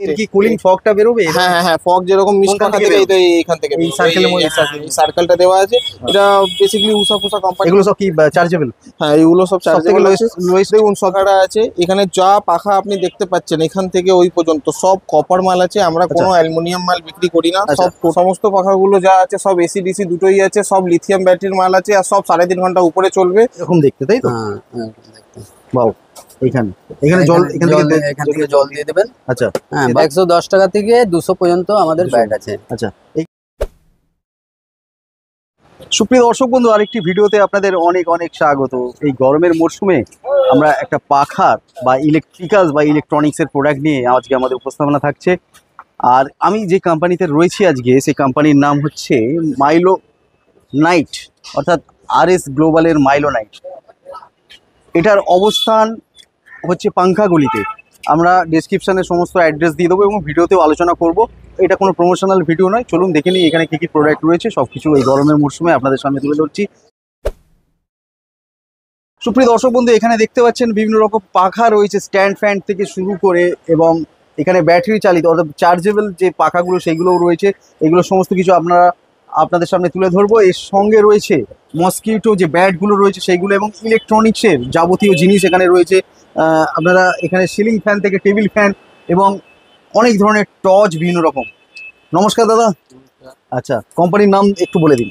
এর কি কুলিং ফগটা বেরোবে? হ্যাঁ হ্যাঁ হ্যাঁ, ফগ যেরকম মিস্ট পাখা থেকে এইখান থেকে এই সার্কেলের মধ্যে সার্কেলটা দেওয়া আছে। এটা বেসিক্যালি উষা ফুষা কোম্পানি। এগুলো সব কি চার্জেবল? হ্যাঁ, এগুলো সব সবথেকে লোয়েস্ট দেখুন সকাটা আছে এখানে। যা পাখা আপনি দেখতে পাচ্ছেন এখান থেকে ওই পর্যন্ত সব কপার মাল আছে। আমরা কোনো অ্যালুমিনিয়াম মাল বিক্রি করি না। সব সমস্ত পাখাগুলো যা আছে সব এসি ডিসি দুটোই আছে। সব লিথিয়াম ব্যাটারির মাল আছে আর সব 3.5 ঘন্টা উপরে চলবে এরকম দেখতে, তাই তো? হ্যাঁ, বাহ, এখানে জল এখান থেকে জল দিয়ে দেবেন। আচ্ছা, হ্যাঁ, 110 টাকা থেকে 200 পর্যন্ত আমাদের ব্যাট আছে। আচ্ছা, সুপ্রিয় দর্শক বন্ধু, আরেকটি ভিডিওতে আপনাদের অনেক অনেক স্বাগত। এই গরমের মরশুমে আমরা একটা পাখার বা ইলেকট্রিক্যালস বা ইলেকট্রনিক্সের প্রোডাক্ট নিয়ে আজকে আমাদের উপস্থাপনা থাকছে। আর আমি যে কোম্পানিতে রয়েছি আজকে, সেই কোম্পানির নাম হচ্ছে মাইলো নাইট, অর্থাৎ RS গ্লোবালের মাইলো নাইট। এটার অবস্থান হচ্ছে পাংখাগুলিতে। আমরা ডেসক্রিপশানে সমস্ত অ্যাড্রেস দিয়ে দেবো এবং ভিডিওতেও আলোচনা করব। এটা কোনো প্রমোশনাল ভিডিও নয়, চলুন দেখে নিই এখানে কী কী প্রোডাক্ট রয়েছে। সব কিছু এই গরমের মরশুমে আপনাদের সামনে তুলে ধরছি। সুপ্রিয় দর্শক বন্ধু, এখানে দেখতে পাচ্ছেন বিভিন্ন রকম পাখা রয়েছে, স্ট্যান্ড ফ্যান থেকে শুরু করে, এবং এখানে ব্যাটারি চালিত অর্থাৎ চার্জেবল যে পাখাগুলো সেইগুলোও রয়েছে। এগুলো সমস্ত কিছু আপনাদের সামনে তুলে ধরবো। এর সঙ্গে রয়েছে মসকিউটো যে ব্যাটগুলো রয়েছে সেইগুলো, এবং ইলেকট্রনিক্সের যাবতীয় জিনিস এখানে রয়েছে। আপনারা এখানে সিলিং ফ্যান থেকে টেবিল ফ্যান এবং অনেক ধরনের টর্চ বিভিন্ন রকম। নমস্কার দাদা। আচ্ছা, কোম্পানির নাম একটু বলে দিন।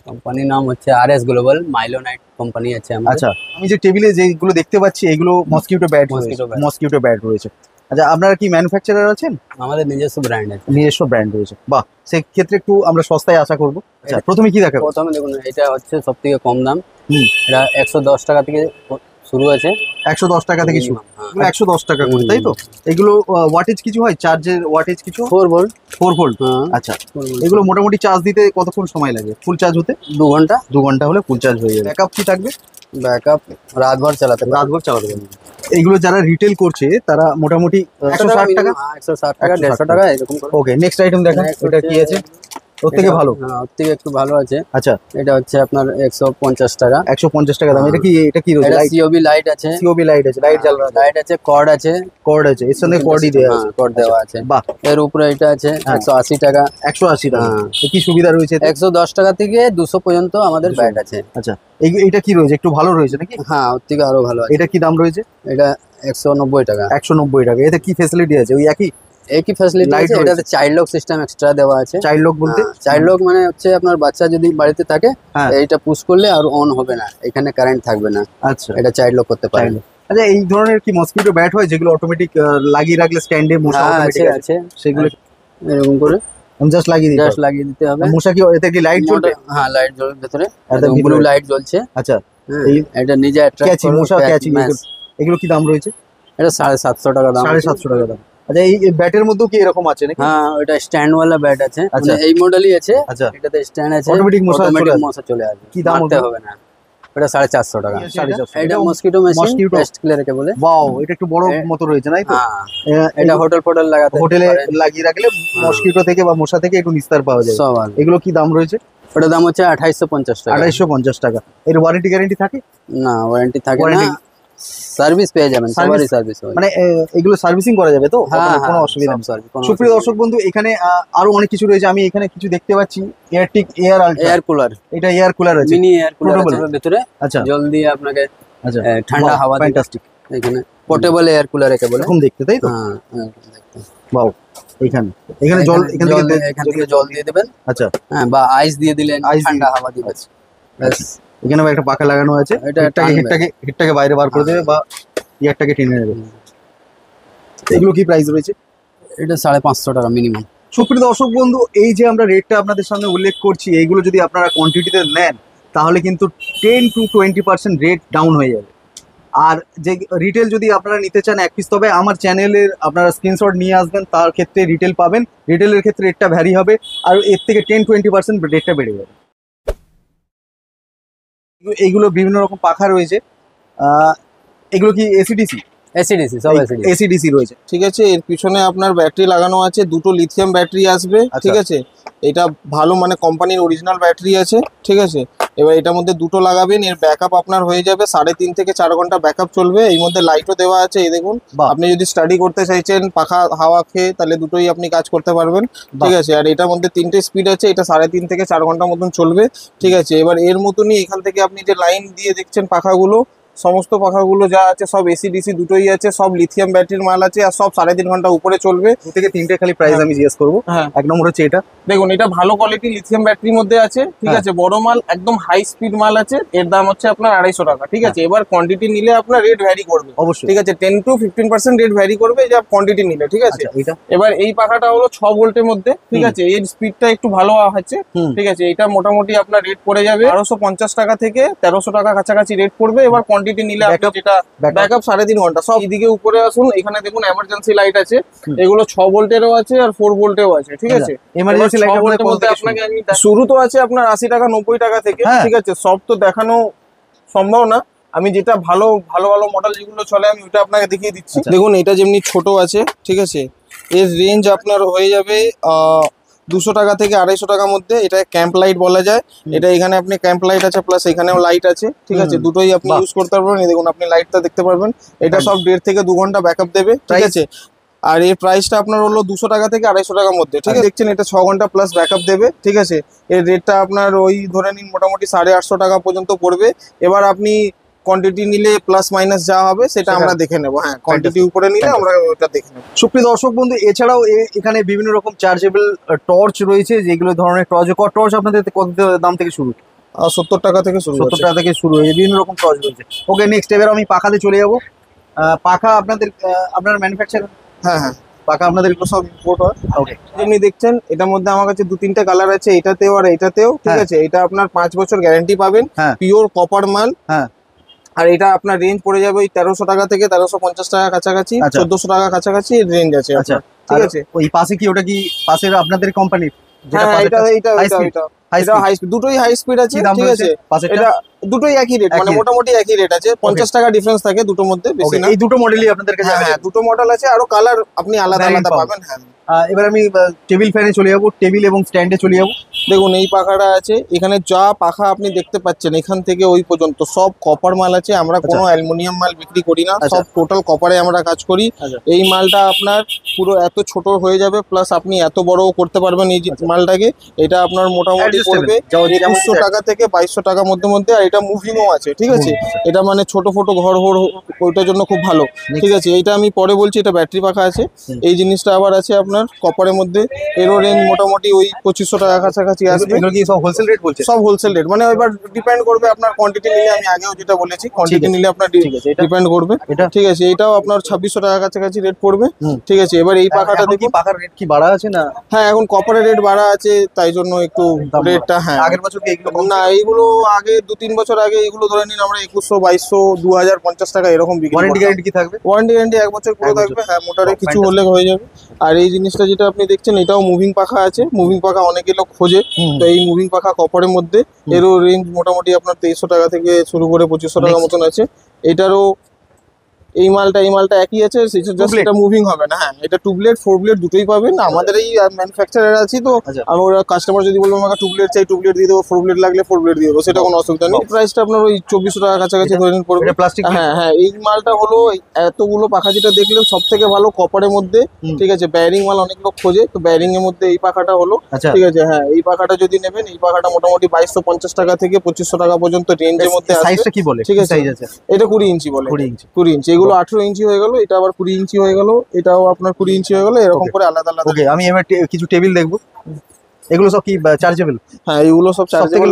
কোম্পানির নাম হচ্ছে RS গ্লোবাল মাইলো নাইট কোম্পানি আছে আমাদের। আচ্ছা, আমি যে টেবিলে যেগুলো দেখতে পাচ্ছি এগুলো মসকিউটো ব্যাট রয়েছে। আচ্ছা, আপনারা কি ম্যানুফ্যাকচারার আছেন? আমাদের নিজস্ব ব্র্যান্ড আছে। নিজস্ব ব্র্যান্ড রয়েছে, বাহ। সেক্ষেত্রে একটু আমরা সস্তায় আশা করবো। আচ্ছা, প্রথমে কি দেখাবো? প্রথমে দেখুন, এটা হচ্ছে সব থেকে কম দাম। এটা 110 টাকা থেকে শুরু আছে। 110 টাকা থেকে শুরু? 110 টাকা করে, তাই তো? এগুলো ওয়াটেজ কিছু হয়? চার্জের ওয়াটেজ কিছু? 4 ভোল্ট। 4 ভোল্ট। আচ্ছা, এগুলো মোটামুটি চার্জ দিতে কতক্ষণ সময় লাগে? ফুল চার্জ হতে 2 ঘন্টা। 2 ঘন্টা হলে ফুল চার্জ হয়ে যাবে। ব্যাকআপ কি থাকবে? ব্যাকআপ রাতভর চালাতে পারবে। এইগুলো যারা রিটেল করছে তারা মোটামুটি 160 টাকা, 160 টাকা, 150 টাকা এরকম। ওকে, নেক্সট আইটেম দেখেন। এটা কি আছে? ওর থেকে ভালো? হ্যাঁ, ওর থেকে একটু ভালো আছে। আচ্ছা, এটা হচ্ছে আপনার 150 টাকা। 150 টাকা দাম। এটা কি রয়েছে? সিওবি লাইট আছে। সিওবি লাইট আছে, লাইট জ্বালানো, লাইট আছে, কর্ড আছে। এর সঙ্গে কর্ডই দেওয়া আছে। কর্ড দেওয়া আছে। বাহ। এর উপরে এটা আছে 180 টাকা। 180 টাকা। কি সুবিধা রয়েছে? 110 টাকা থেকে 200 পর্যন্ত আমাদের ব্যাট আছে। আচ্ছা, এটা কি রয়েছে? একটু ভালো রয়েছে নাকি? হ্যাঁ, ওর থেকে আরো ভালো আছে। এটা কি দাম রয়েছে? এটা 190 টাকা। 190 টাকা। এতে কি ফ্যাসিলিটি আছে? ওই একই ফ্যাসিলিটি আছে। এটাতে চাইল্ড লক সিস্টেম এক্সট্রা দেওয়া আছে। চাইল্ড লক বলতে? চাইল্ড লক মানে হচ্ছে আপনার বাচ্চা যদি বাড়িতে থাকে, এইটা পুশ করলে আর অন হবে না, এখানে কারেন্ট থাকবে না। আচ্ছা, এটা চাইল্ড লক করতে পারে। আচ্ছা, এই ধরনের কি মসকিউটো ব্যাট হয় যেগুলো অটোমেটিক লাগিয়ে রাখলে স্ট্যান্ডে মশা অটোমেটিক আছে? সেগুলো এরকম করে জাস্ট লাগিয়ে দিতে হবে। মশা কি এতে কি লাইট জ্বলবে? হ্যাঁ, লাইট জ্বলবে ভেতরে, ব্লু লাইট জ্বলছে। আচ্ছা, এটা নিজে অ্যাট্রাক্ট করে মশা ক্যাচিং। এগুলো কি দাম রয়েছে? এটা 750 টাকা দাম। 750 টাকা দাম। আচ্ছা, এই ব্যাটের মধ্যেও কি এরকম আছে নাকি? হ্যাঁ, ওটা স্ট্যান্ড ওয়ালা ব্যাট আছে। আচ্ছা, এই মডেলই আছে। আচ্ছা, এটাতে স্ট্যান্ড আছে, অটোমেটিক মশা চলে আসবে। কি দাম হবে না? এটা 450 টাকা। এটা মসকিউটো মেশিন, পেস্ট ক্লিয়ারকে বলে। ওয়াও, এটা একটু বড় মতো রয়েছে, নাই তো? এটা হোটেল লাগাতে, হোটেলে লাগিয়ে রাখলে মসকিউটো থেকে বা মশা থেকে একটু নিস্তার পাওয়া যায়। এগুলো কি দাম রয়েছে? ওটার দাম হচ্ছে 2850 টাকা। 2850 টাকা। এর ওয়ারেন্টি গ্যারান্টি থাকে? না, ওয়ারেন্টি থাকে না। সার্ভিস পেয়ে যাবেন, সবারই সার্ভিস হয়। মানে এগুলো সার্ভিসিং করা যাবে তো? কোনো অসুবিধা নেই। সুপ্রিয় দর্শক বন্ধু, এখানে আরো অনেক কিছু রয়েছে। আমি এখানে কিছু দেখতে পাচ্ছি, এয়ারটিক এয়ার কুলার। এটা এয়ার কুলার আছে, মিনি এয়ার কুলার আছে ভিতরে। আচ্ছা, জল দিয়ে আপনাকে ঠান্ডা হাওয়া দিবে। ফ্যান্টাস্টিক। এখানে পোর্টেবল এয়ার কুলার একে বলে। এরকম দেখতে, তাই তো? হ্যাঁ, বাহ। এখানে জল এখান থেকে জল দিয়ে দেবেন। আচ্ছা, হ্যাঁ, বা আইস দিয়ে দিলেন, ঠান্ডা হাওয়া দিবে। ব্যাস। এখানে একটা পাখা লাগানো আছে, হিটটাকে বাইরে বার করে দেবে বা ইয়ারটাকে টেনে নেবে। এগুলো কি প্রাইস রয়েছে? এটা 550 টাকা মিনিমাম। সুপ্রিয় দর্শক বন্ধু, এই যে আমরা রেটটা আপনাদের সামনে উল্লেখ করছি, এইগুলো যদি আপনারা কোয়ান্টিটিতে নেন তাহলে কিন্তু 10 to 20% রেট ডাউন হয়ে যাবে। আর যে রিটেল যদি আপনারা নিতে চান এক পিস, তবে আমার চ্যানেলের আপনারা স্ক্রিনশট নিয়ে আসবেন, তার ক্ষেত্রে রিটেল পাবেন। রিটেলের ক্ষেত্রে রেটটা ভ্যারি হবে, আর এর থেকে 10-20% রেটটা বেড়ে যাবে। এইগুলো বিভিন্ন রকম পাখা রয়েছে। এগুলো কি এসিডিসি? এসিডিসি সব এসিডিসি। এসিডিসি রয়েছে। ঠিক আছে, এর পিছনে আপনার ব্যাটারি লাগানো আছে, দুটো লিথিয়াম ব্যাটারি আসবে। ঠিক আছে, এটা ভালো মানে কোম্পানির অরিজিনাল ব্যাটারি আছে। ঠিক আছে, এবার এটার মধ্যে দুটো লাগাবেন, এর ব্যাকআপ আপনার হয়ে যাবে 3.5 থেকে 4 ঘন্টা ব্যাকআপ চলবে। এই মধ্যে লাইটও দেওয়া আছে, এই দেখুন। আপনি যদি স্টাডি করতে চাইছেন পাখা হাওয়া খেয়ে, তাহলে দুটোই আপনি কাজ করতে পারবেন। ঠিক আছে, আর এটার মধ্যে 3টে স্পিড আছে, এটা 3.5 থেকে 4 ঘন্টা মতন চলবে। ঠিক আছে, এবার এর মতনই এখান থেকে আপনি যে লাইন দিয়ে দেখছেন পাখাগুলো, সমস্ত পাখাগুলো যা আছে সব এসি ডিসি দুটোই আছে, সব লিথিয়াম ব্যাটারির মাল আছে, আর সব 3.5 ঘন্টা উপরে চলবে। 2 থেকে 3টে খালি প্রাইস আমি জিজ্ঞেস করবো। হ্যাঁ, 1 নম্বর হচ্ছে এটা, দেখুন এটা ভালো কোয়ালিটি লিথিয়াম ব্যাটারির মধ্যে আছে। ঠিক আছে, বড় মাল একদম হাই স্পিড মাল আছে, এর দাম হচ্ছে আপনার 250 টাকা। ঠিক আছে, এবার কোয়ান্টিটি নিলে আপনার রেট ভ্যারি করবে অবশ্যই। ঠিক আছে, 10 to 15% রেট ভ্যারি করবে যা কোয়ান্টিটি নিলে। ঠিক আছে, এটা এবার এই পাখাটা হলো 6 ভোল্টের মধ্যে। ঠিক আছে, এর স্পিডটা একটু ভালো আছে। ঠিক আছে, এটা মোটামুটি আপনার রেট পড়ে যাবে 1250 টাকা থেকে 1300 টাকা কাছাকাছি রেট পড়বে। এবার কোয়ান্টিটি নিলে আপনি যেটা ব্যাকআপ 3.5 ঘন্টা সব। এদিকে উপরে আসুন, এখানে দেখুন এমার্জেন্সি লাইট আছে, এগুলো 6 ভোল্টেরও আছে আর 4 ভোল্টেও আছে। ঠিক আছে, এমার্জেন্সি লাইট আপনাকে আমি শুরু তো আছে আপনার 80 টাকা 90 টাকা থেকে। ঠিক আছে, সব তো দেখানো সম্ভব না, আমি যেটা ভালো ভালো ভালো মডেল যেগুলো চলে আমি ওটা আপনাকে দেখিয়ে দিচ্ছি। দেখুন এটা যেমনি ছোট আছে, ঠিক আছে, এর রেঞ্জ আপনার হয়ে যাবে 200 টাকা থেকে 250 টাকার মধ্যে। এটা ক্যাম্প লাইট বলা যায়। এটা এখানে আপনি ক্যাম্প লাইট আছে, প্লাস এখানেও লাইট আছে। ঠিক আছে, দুটোই আপনি ইউজ করতে পারবেন। এই দেখুন আপনি লাইটটা দেখতে পারবেন, এটা সব 1.5 থেকে 2 ঘন্টা ব্যাকআপ দেবে। ঠিক আছে, আর এর প্রাইসটা আপনার হলো 200 টাকা থেকে 250 টাকার মধ্যে। ঠিক আছে, দেখছেন এটা 6 ঘন্টা প্লাস ব্যাকআপ দেবে। ঠিক আছে, এর রেটটা আপনার ওই ধরে নিন মোটামুটি 850 টাকা পর্যন্ত পড়বে। এবার আপনি কোয়ান্টিটি নিলে প্লাস মাইনাস যা হবে সেটা আমরা দেখে নেবো। হ্যাঁ, কোয়ান্টিটি উপরে নিলে আমরা ওটা দেখে নেবো। সুপ্রিয় দর্শক বন্ধু, এছাড়াও এখানে বিভিন্ন রকম চার্জেবল টর্চ রয়েছে, যেগুলো ধরনের টর্চ আপনাদের কত দাম থেকে শুরু? 70 টাকা থেকে শুরু, 70 টাকা থেকে শুরু হয়েছে, বিভিন্ন রকম টর্চ রয়েছে। ওকে, নেক্সট এবার আমি পাখাতে চলে যাবো। পাখা আপনার ম্যানুফ্যাকচার? হ্যাঁ হ্যাঁ, পাখা আপনাদের সব ইম্পোর্ট হয়। ওকে, যেমনি দেখছেন এটার মধ্যে আমার কাছে 2-3টে কালার আছে, এটাতেও আর এটাতেও। ঠিক আছে, এটা আপনার 5 বছর গ্যারান্টি পাবেন, পিওর কপার মাল। হ্যাঁ, আর এটা আপনার রেঞ্জ পড়ে যাবে ওই 1300 টাকা থেকে 1350 টাকা কাছাকাছি, 1400 টাকা কাছাকাছি রেঞ্জ আছে। আচ্ছা, ঠিক আছে। ওই পাশে কি ওটা কি পাশের আপনাদের কোম্পানির? হ্যাঁ, এটা হাই স্পিড, দুটোই হাই স্পিড আছে। ঠিক আছে, এটা দুটোই একই রেট, মানে মোটামুটি একই রেট আছে। 50 টাকা ডিফারেন্স থাকে দুটোর মধ্যে, বেশি না। এই দুটো মডেলই আপনাদের কাছে? হ্যাঁ, দুটো মডেল আছে, আরো কালার আপনি আলাদা আলাদা পাবেন। হ্যাঁ, এবার আমি টেবিল ফ্যানে চলে যাবো, টেবিল এবং স্ট্যান্ডে চলে যাবো। দেখুন এই পাখাটা আছে, এখানে যা পাখা আপনি দেখতে পাচ্ছেন এখান থেকে ওই পর্যন্ত সব কপার মাল আছে। আমরা কোনো অ্যালুমিনিয়াম মাল বিক্রি করি না, সব টোটাল কপারে আমরা কাজ করি। এই মালটা আপনার পুরো এত ছোট হয়ে যাবে, প্লাস আপনি এত বড়ও করতে পারবেন এই মালটাকে। এটা আপনার মোটামুটি পড়বে 2100 টাকা থেকে 2200 টাকার মধ্যে। আর এটা মুভিংও আছে। ঠিক আছে, এটা মানে ছোট ছোট ঘর ওইটার জন্য খুব ভালো। ঠিক আছে, এইটা আমি পরে বলছি। এটা ব্যাটারি পাখা আছে, এই জিনিসটা আবার আছে আপনার কপারের মধ্যে। এরও রেঞ্জ মোটামুটি ওই 2500 টাকা কাছাকাছি আসবে। সব হোলসেল রেট বলছে? সব হোলসেল রেট, মানে এবার ডিপেন্ড করবে আপনার কোয়ান্টিটি নিলে। আমি আগেও যেটা বলেছি, কোয়ান্টিটি নিলে আপনার ডিপেন্ড করবে। ঠিক আছে, এটাও আপনার 2600 টাকা কাছাকাছি রেট পড়বে। ঠিক আছে, এবার এই পাখাটা দেখি, পাখার রেট কি বাড়া আছে না? হ্যাঁ, এখন কপারের রেট বাড়া আছে, তাই জন্য একটু রেটটা। হ্যাঁ, আগের বছর কি এগুলো না, এইগুলো আগে 2-3 বছর আগে এগুলো ধরে নিন আমরা 2100, 2200, 2050 টাকা এরকম বিক্রি। ওয়ারেন্টি গ্যারান্টি কি থাকবে? ওয়ারেন্টি গ্যারান্টি 1 বছর পুরো থাকবে। হ্যাঁ, মোটারে কিছু হলে হয়ে যাবে। আর এই জিনিসটা যেটা আপনি দেখছেন, এটাও মুভিং পাখা আছে। মুভিং পাখা অনেকে লোক খোঁজে, তো এই মুভিং পাখা কপারের মধ্যে। এরও রেঞ্জ মোটামুটি আপনার 2300 টাকা থেকে শুরু করে 2500 টাকা মতন আছে। এটারও এই মালটা একই আছে, এটা মুভিং হবে না। হ্যাঁ, এটা 2 ব্লেড 4 ব্লেড দুটোই পাবেন। আমাদের এই ম্যানুফ্যাকচারার আছি তো, আমরা কাস্টমার যদি বলবো আমাকে 2 ব্লেড চাই, 2 ব্লেড দিয়ে দেবো, 4 ব্লেড লাগলে 4 ব্লেড দিয়ে দেবো, সেটা কোনো অসুবিধা নেই। প্রাইসটা আপনার ওই 2400 টাকা কাছাকাছি ধরে নিন পড়বে। হ্যাঁ হ্যাঁ, এই মালটা হলো এতগুলো পাখা যেটা দেখলেন সব থেকে ভালো কপারের মধ্যে। ঠিক আছে, ব্যারিং মাল অনেক লোক খোঁজে, তো ব্যারিং এর মধ্যে এই পাখাটা হলো। ঠিক আছে, হ্যাঁ, এই পাখাটা যদি নেবেন, এই পাখাটা মোটামুটি 2250 টাকা থেকে 2500 টাকা পর্যন্ত রেঞ্জের মধ্যে আসবে। সাইজটা কি বলে? ঠিক আছে, এটা 20 ইঞ্চি বলে। 20 ইঞ্চি, এগুলো 18 ইঞ্চি হয়ে গেল, এটা আবার 20 ইঞ্চি হয়ে গেল, এটাও আপনার 20 ইঞ্চি হয়ে গেল, এরকম করে আলাদা আলাদা। ওকে, আমি এবার কিছু টেবিল দেখবো। এগুলো সব কি চার্জেবল? হ্যাঁ, এগুলো সব চার্জেবল।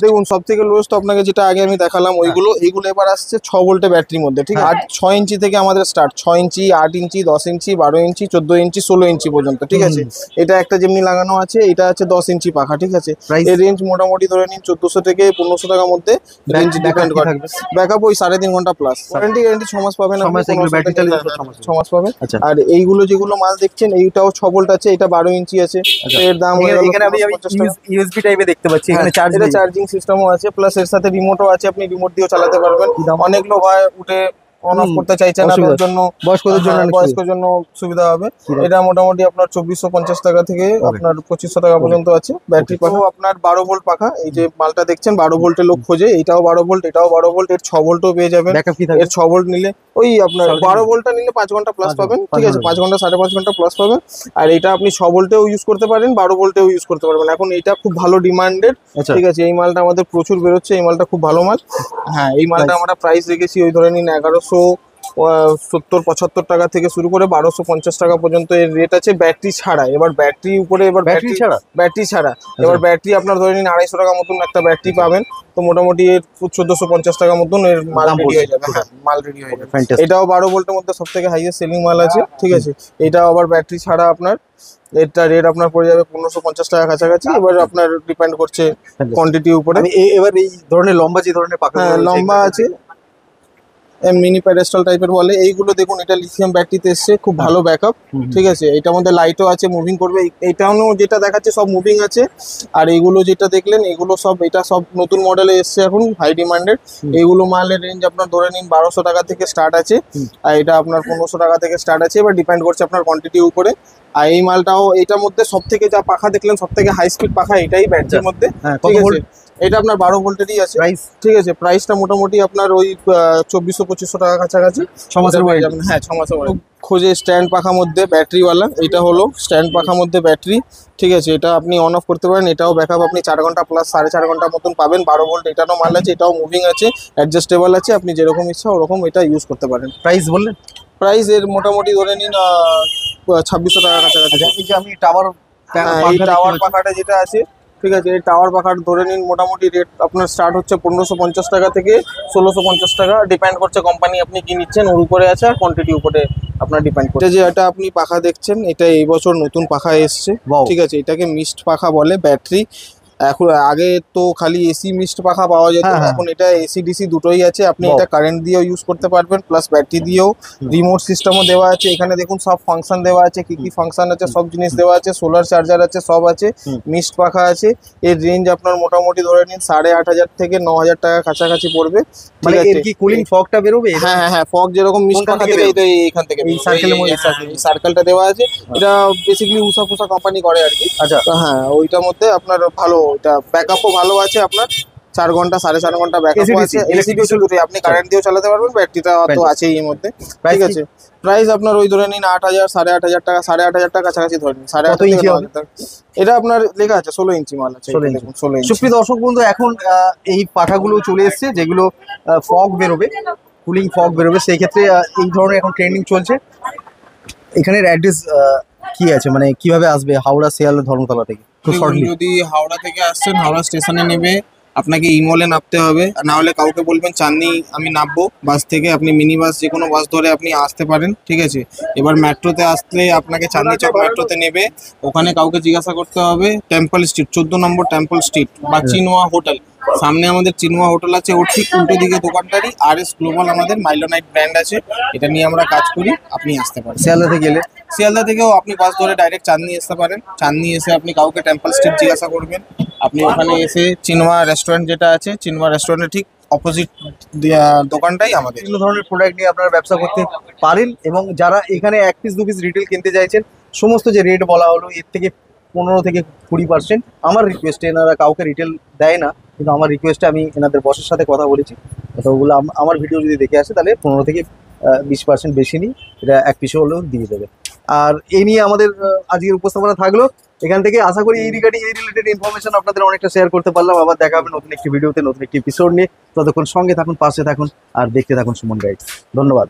দেখুন সব থেকে লোয়েস্ট আপনাকে যেটা আগে আমি দেখালাম ওইগুলো, এইগুলো এবার আসছে 6 ভোল্টের ব্যাটারির মধ্যে। ঠিক আছে, 6 ইঞ্চি থেকে আমাদের স্টার্ট, 6 ইঞ্চি, 8 ইঞ্চি, 10 ইঞ্চি, 12 ইঞ্চি, 14 ইঞ্চি, 16 ইঞ্চি পর্যন্ত। ঠিক আছে, এটা একটা যেমনি লাগানো আছে, এটা আছে 10 ইঞ্চি পাখা। ঠিক আছে, এর রেঞ্জ মোটামুটি ধরে নিন 1400 থেকে 1500 টাকার মধ্যে রেঞ্জ ডিপেন্ড করে। ব্যাকআপ ওই 3.5 ঘন্টা প্লাস। ওয়ারেন্টি গ্যারান্টি 6 মাস পাবেন, 6 মাস পাবেন। আর এইগুলো যেগুলো মাল দেখছেন, এইটাও 6 ভোল্ট আছে, এটা 12 ইঞ্চি আছে। এর দাম ইউএসবি টাইপে দেখতে পাচ্ছি, এখানে চার্জিং সিস্টেমও আছে, প্লাস এর সাথে রিমোটও আছে, আপনি রিমোট দিয়েও চালাতে পারবেন। অনেক লোক হয় উঠে অন অফ করতে চাইছেন না অসুবিধা তার জন্য বয়স্কদের জন্য অনেক বয়স্কের জন্য সুবিধা হবে। সুবিধা। এটা মোটামুটি আপনার 2450 টাকা থেকে আপনার 2500 টাকা পর্যন্ত আছে। ব্যাটারি পাখা আপনার 12 ভোল্ট পাখা, এই যে মালটা দেখছেন 12 ভোল্টের লোক খোঁজে, এটাও 12 ভোল্ট, এটাও 12 ভোল্ট, এর 6 ভোল্টও পেয়ে যাবেন। ব্যাকআপ কি থাকে? এর 6 ভোল্ট নিলে ওই আপনার 12 ভোল্টটা নিলে 5 ঘন্টা প্লাস 5 পাবেন, ঘন্টা, ঠিক আছে, 5 ঘন্টা 5.5 ঘন্টা প্লাস পাবেন। আর এটা আপনি 6 ভোল্টেও ইউজ করতে পারেন, 12 ভোল্টেও ইউজ করতে পারবেন। এখন এটা খুব ভালো ডিমান্ডেড, আচ্ছা ঠিক আছে, এই মালটা আমাদের প্রচুর বেরোচ্ছে, এই মালটা খুব ভালো মাল। হ্যাঁ, এই মালটা আমরা প্রাইস রেখেছি ওই ধরে নিন 1170-75 টাকা থেকে শুরু করে 1250 টাকা পর্যন্ত এর রেট আছে, ব্যাটারি ছাড়া। এবার ব্যাটারি উপরে, এবার ব্যাটারি ছাড়া? ব্যাটারি ছাড়া। এবার ব্যাটারি আপনার ধরে নিন 250 টাকা মতন একটা ব্যাটারি পাবেন, তো মোটামুটি এর 1450 টাকা মতন এর মাল দাম রেডি পড়ছে। হয়ে যাবে। হ্যাঁ, মাল রেডি হয়ে যাবে। Fantastic. এটাও 12 ভোল্টের মধ্যে সব থেকে হাইয়েস্ট সেলিং মাল আছে, ঠিক আছে। এটাও আবার ব্যাটারি ছাড়া আপনার, এটা রেট আপনার পড়ে যাবে 1550 টাকা কাছাকাছি। এবার আপনার ডিপেন্ড করছে কোয়ান্টিটির উপরে। আমি এবার এই ধরনের লম্বা যে ধরনের পাখা হ্যাঁ, লম্বা আছে, মিনি প্যাডেস্টাল টাইপের বলে এইগুলো। দেখুন এটা লিথিয়াম ব্যাটারিতে এসছে, খুব ভালো ব্যাকআপ, ঠিক আছে। এটার মধ্যে লাইটও আছে, মুভিং করবে। এইটাও যেটা দেখাচ্ছে সব মুভিং আছে। আর এইগুলো যেটা দেখলেন এগুলো সব, এটা সব নতুন মডেলে এসছে এখন, হাই ডিমান্ডেড। এইগুলো মালের রেঞ্জ আপনার ধরে নিন 1200 টাকা থেকে স্টার্ট আছে, আর এটা আপনার 1500 টাকা থেকে স্টার্ট আছে। এবার ডিপেন্ড করছে আপনার কোয়ান্টিটির উপরে। আর এই মালটাও, এটার মধ্যে সব থেকে যা পাখা দেখলেন সব থেকে হাই স্পিড পাখা এটাই ব্যাটারির মধ্যে, হ্যাঁ, ঠিক কত আছে। ভোল্ট? এটা আপনার 12 ভোল্টেরই আছে, প্রাইস ঠিক আছে। প্রাইসটা মোটামুটি আপনার ওই 2400-2500 টাকা কাছাকাছি। 6 মাসের পেয়ে ওয়ারেন্টি? যাবেন, হ্যাঁ 6 মাসের ওয়ারেন্টি। খোঁজে স্ট্যান্ড পাখা মধ্যে ব্যাটারিওয়ালা, এটা হলো স্ট্যান্ড পাখা মধ্যে ব্যাটারি, ঠিক আছে। এটা আপনি অন অফ করতে পারেন, এটাও ব্যাকআপ আপনি 4 ঘন্টা প্লাস 4.5 ঘন্টা মতন পাবেন। 12 ভোল্ট এটারও মাল আছে, এটাও মুভিং আছে, অ্যাডজাস্টেবল আছে, আপনি যেরকম ইচ্ছা ওরকম এটা ইউজ করতে পারেন। প্রাইস বললেন? প্রাইস এর মোটামুটি ধরে নিন 2600 টাকা কাছাকাছি। আচ্ছা, এই যে আমি টাওয়ার হ্যাঁ, এই টাওয়ার পাখাটা যেটা আছে, ঠিক আছে, এই টাওয়ার পাখার ধরে নিন মোটামুটি রেট আপনার স্টার্ট হচ্ছে 1550 টাকা থেকে 1650 টাকা। ডিপেন্ড করছে কোম্পানি আপনি কি নিচ্ছেন, ওর উপরে আছে, আর কোয়ান্টিটি উপরে আপনার ডিপেন্ড করছে। যে এটা আপনি পাখা দেখছেন, এটা এই বছর নতুন পাখা এসছে, Wow. ঠিক আছে। এটাকে মিস্ট পাখা বলে, ব্যাটারি। এখন আগে তো খালি এসি মিস্ট পাখা পাওয়া যেত, হ্যাঁ, হ্যাঁ। এখন এটা এসি ডিসি দুটোই আছে। আপনি Wow. এটা কারেন্ট দিয়েও ইউজ করতে পারবেন, প্লাস ব্যাটারি দিয়েও। রিমোট সিস্টেমও দেওয়া আছে, এখানে দেখুন সব ফাংশন দেওয়া আছে, কি কি ফাংশন আছে সব জিনিস দেওয়া আছে, সোলার চার্জার আছে, সব আছে। মিস্ট পাখা আছে, এর রেঞ্জ আপনার মোটামুটি ধরে নিন 8500 থেকে 9000 টাকা কাছাকাছি পড়বে, মানে ঠিক এর আছে। কি কুলিং ফগটা বেরোবে? হ্যাঁ হ্যাঁ হ্যাঁ, ফগ যেরকম মিস্ট কোনখান পাখা থেকে থেকে এটা এইখান থেকে এই সার্কেলের মধ্যে? এই সার্কেলটা দেওয়া আছে। এটা বেসিক্যালি উষা ফুসা কোম্পানি করে আর কি। আচ্ছা, তো হ্যাঁ, ওইটার মধ্যে আপনার ভালো, এটা ব্যাকআপও ভালো আছে আপনার, 4 ঘন্টা 4.5 ঘন্টা ব্যাকআপ AC/DC, আছে। electric এসি দুটোই আপনি কারেন্ট দিয়েও চালাতে পারবেন, ব্যাটারিটা তো Fantastic. আছেই এর মধ্যে, Price ঠিক কি? আছে। প্রাইস আপনার ওই ধরে নিন 8000 8500 টাকা, 8500 টাকা কাছাকাছি ধরে নিন, 8500 কত ইঞ্চি থেকে হবে? 9000 টাকা। এটা আপনার লেখা আছে 16 ইঞ্চি মাল আছে, 16 এটা ইঞ্চি। দেখুন 16 ইঞ্চি। সুপ্রিয় দর্শক বন্ধু, এখন এই পাখাগুলো চলে এসেছে যেগুলো ফগ বেরোবে, কুলিং ফগ বেরোবে, সেই ক্ষেত্রে এই ধরনের এখন ট্রেন্ডিং চলছে। এখানের অ্যাড্রেস কি আছে, মানে কিভাবে আসবে হাওড়া, শিয়ালদা, ধর্মতলা থেকে? তো দেখুন, শর্টলি যদি হাওড়া থেকে আসছেন, হাওড়া স্টেশনে নেবে আপনাকে ইমলে নামতে হবে, আর না হলে কাউকে বলবেন চাঁদনি আমি নামবো বাস থেকে। আপনি মিনি বাস যে কোনো বাস ধরে আপনি আসতে পারেন, ঠিক আছে। এবার মেট্রোতে আসলে আপনাকে চাঁদনি চক মেট্রোতে নেবে, ওখানে কাউকে জিজ্ঞাসা করতে হবে টেম্পল স্ট্রিট, 14 নম্বর টেম্পল স্ট্রিট বা চিনোয়া হোটেল। সামনে আমাদের চিনোয়া হোটেল আছে, ওর ঠিক উল্টো দিকে দোকানটারই RS গ্লোবাল আমাদের মাইলোনাইট ব্র্যান্ড আছে, এটা নিয়ে আমরা কাজ করি। আপনি আসতে পারেন। শিয়ালদা থেকে গেলে শিয়ালদা থেকেও আপনি বাস ধরে ডাইরেক্ট চাঁদনি আসতে পারেন। চাঁদনি এসে আপনি কাউকে টেম্পল স্ট্রিট জিজ্ঞাসা করবেন, আপনি ওখানে এসে চিনওয়া রেস্টুরেন্ট যেটা আছে, চিনওয়া রেস্টুরেন্টের ঠিক অপোজিট দোকানটাই আমাদের। বিভিন্ন ধরনের প্রোডাক্ট নিয়ে আপনারা ব্যবসা করতে পারেন, এবং যারা এখানে 1 পিস 2 পিস রিটেল কিনতে চাইছেন, সমস্ত যে রেট বলা হলো এর থেকে 15 থেকে 20%, আমার রিকোয়েস্টে, এনারা কাউকে রিটেল দেয় না, কিন্তু আমার রিকোয়েস্টে আমি এনাদের বসের সাথে কথা বলেছি, তো ওগুলো আমার ভিডিও যদি দেখে আসে তাহলে 15 থেকে 20% বেশি নিই, এটা 1 পিসও হলেও দিয়ে দেবে। আর এই নিয়ে আমাদের আজকের উপস্থাপনা থাকলো এখান থেকে। আশা করি এই রিগার্ডিং এই রিলেটেড ইনফরমেশন আপনাদের অনেকটা শেয়ার করতে পারলাম। আবার দেখা হবে নতুন একটি ভিডিওতে, নতুন একটি এপিসোড নিয়ে। ততক্ষণ সঙ্গে থাকুন, পাশে থাকুন, আর দেখতে থাকুন সুমন গাইডস। ধন্যবাদ।